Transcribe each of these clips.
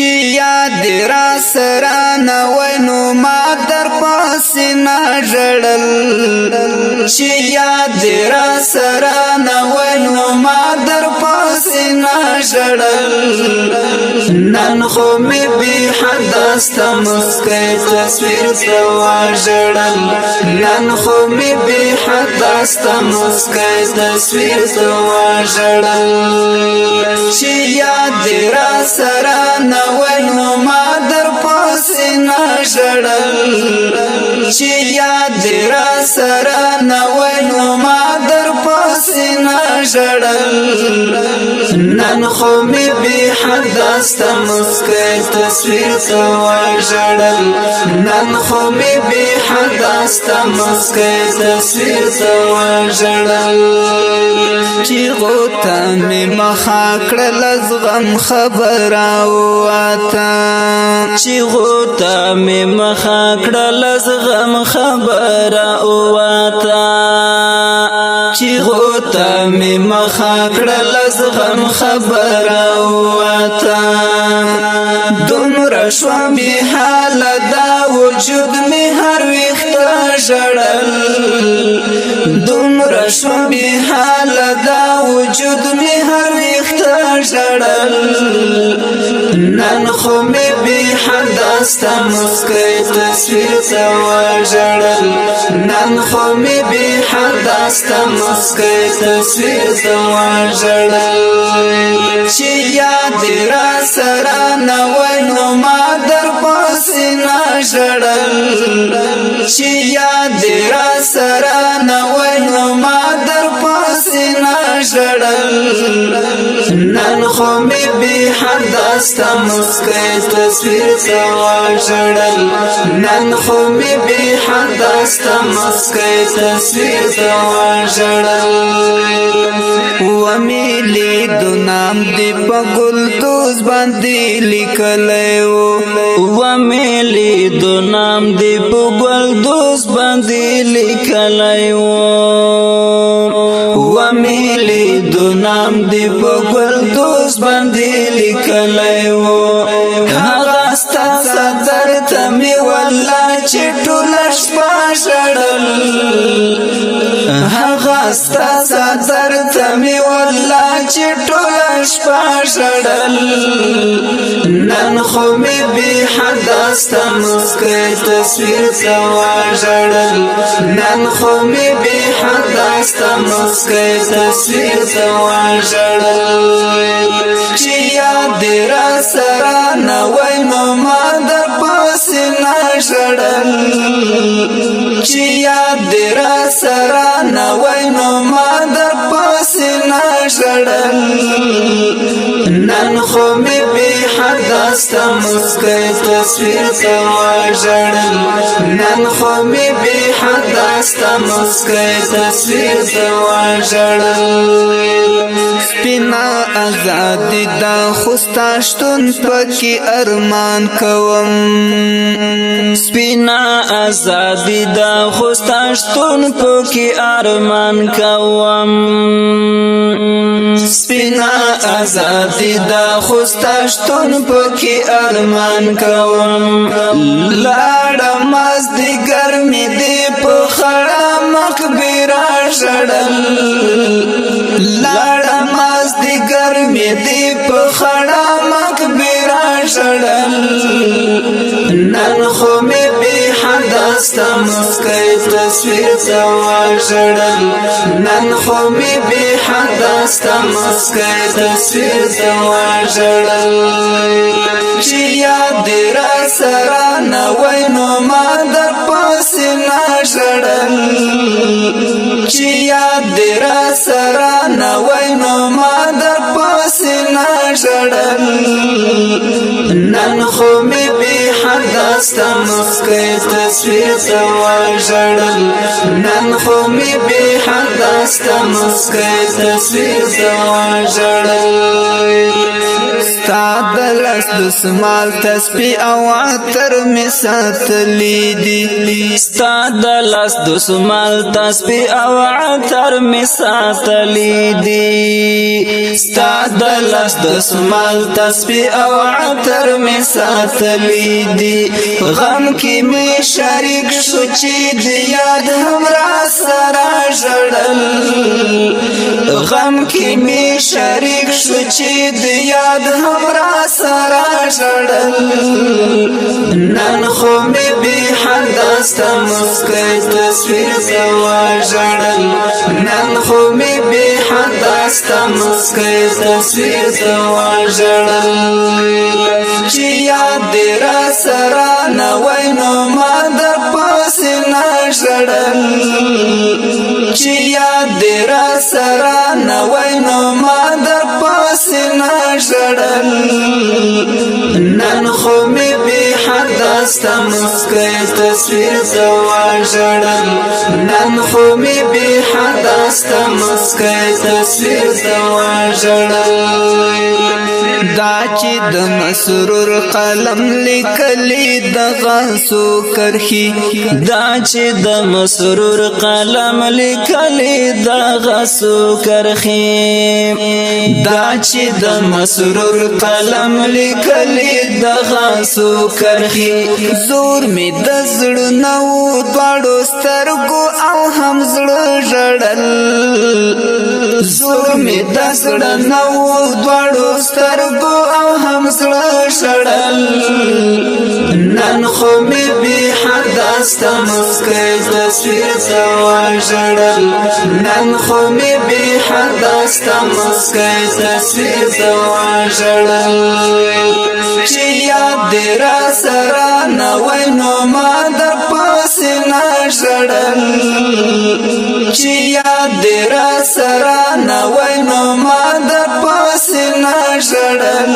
چې یاد را سره نه وای نو ما در پسې نه ژړل چې یاد را سره نه وای نو ما در پسې نه ژړل نن خو مې بې حده ستا مسکۍ تصویر ته وژړل نن خو مې بې حده ستا مسکۍ تصویر ته وژړل چې یاد را سره نه وای نو ما در پسې نه ژړل چې یاد را سره نه وای نو ما در پسې نه ژړل نن خو مې بې حده ستا مسکۍ تصویر ته وژړل نن خو مې بې حده ستا مسکۍ تصویر ته وژړل چیغو ته مې مخه کړله زغم خبره ووته چیغو ته مې مخه کړله زغم خبره ووته چیغو ته مې مخه کړله زغم خبره ووته دومره شوه بې حاله دا وجود مې هر ویښته ژړل دومره شوه بې حاله دا وجود مې هر ویښته ژړل نن خو مې بې حده ستا مسکۍ تصویر ته وژړل نن خو مې بې حده ستا مسکۍ تصویر ته وژړل چې یاد را سره نه وای نو ما در پسې نه ژړل چې یاد را سره نه وای نو ما در پسې نه ژړل نن خو مې بې حده ستا مسکۍ تصویر ته وژړل نن خو مې بې حده ستا مسکۍ تصویر ته وژړل ومې لیدو نام دې په ګلدوز باندې لیکلی و ومې لیدو نام دې په ګلدوز باندې لیکلی و ومې لیدو نام دې په ګلدوز باندې لیکلی و هغه ستا صدر ته مې والله چې ټوله شپه ژړل هغه ستا صدر ته مې والله چې ټوله شپه ژړل نن خو مې بې حده ستا مسکۍ تصویر ته وژړل نن خو مې بې حده ستا مسکۍ تصویر ته وژړل چې یاد را سره نه وای نو ما در پسې نه ژړل چې یاد را سره نه وای نو ما در پسې نه ژړل نن خو مې بې حده ستا مسکۍ تصویر ته وژړل نن خو مې بې حده ستا مسکۍ تصویر ته وژړل سپینا ازادي دا خو ستا شتون پکې ارمان کوم سپینا ازادي دا خو ستا شتون پکې ارمان کوم سپینا ازادي دا خو ستا شتون پکې ارمان کوم لاړه مازدیګر مې دې په خړه مقبره ژړل لاړه مازدیګر مې دې په خړه مقبره ژړل نن خو مې بې حده ستا مسکۍ تصویر ته وژړل نن خو مې بې حده ستا مسکۍ تصویر ته وژړل چې یاد را سره نه وای نو ما در پسې نه ژړل چې یاد را سره نه وای نو ما در پسې نه ژړل نن خو مې بې حده ستا مسکۍ تصویر ته وژړل نن خو مې بې حده ستا مسکۍ تصویر ته وژړل ستا د لاس دسمال تسبیح او عطر می ساتلی دی ستا د لاس دسمال تسبیح او عطر می ساتلی دی ستا د لاس دسمال تسبیح او عطر می ساتلی دی غم کی می شریک شو چې د یاد هم را سره ژړل غم کی می شریک شو چې د یاد هم را سره ژړل نن خو می بی حد ستا مسکۍ تصویر زوا ژړل نن خو می بی حد ستا مسکۍ تصویر زوا ژړل چې یاد دې را سره نه وای نو ما در پسې نه ژړل چې یاد دې را سره نه وای نو ما در پسې نه ژړل نن خو می بی حد ستا مسکۍ تصویر زوا ژړل نن خو می بی حد ستا مسکۍ تصویر زوا ژړل دا چې د مسرور قلم لیکلی دغه سو کرخي دا چې د مسرور قلم لیکلی دغه سو کرخي دا چې د مسرور قلم لیکلی دغه سو کرخي زور می د زړه نو دواړو سترګو او هم زړه ژړل زور می د زړه نو دواړو سترګو او هم زړه ژړل نن خو می بی حد ستا مسکۍ تصویر زوا ژړل نن خو می بی حد ستا مسکۍ تصویر زوا ژړل چې یاد دې را سره نه وای نو ما در پسې نه ژړل چې یاد دې را سره نه وای نو ما در پسې نه ژړل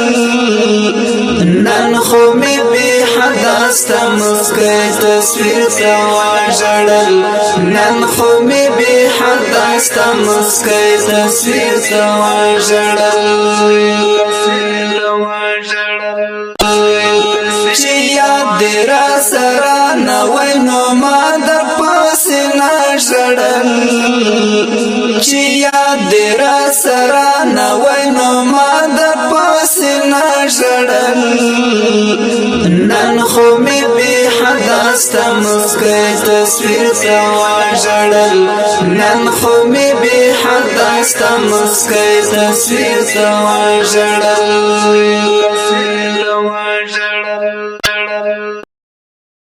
نن خو می بی حد ستا مسکۍ تصویر زوا ژړل نن خو می بی حد ستا مسکۍ تصویر زوا ژړل چې یاد دې را سره نه وای نو ما در پسې نه ژړل چې یاد دې را سره نه وای نو ما در پسې نه ژړل نن خو می بی حد ستا مسکۍ تصویر زوا ژړل نن خو می بی حد ستا مسکۍ تصویر زوا ژړل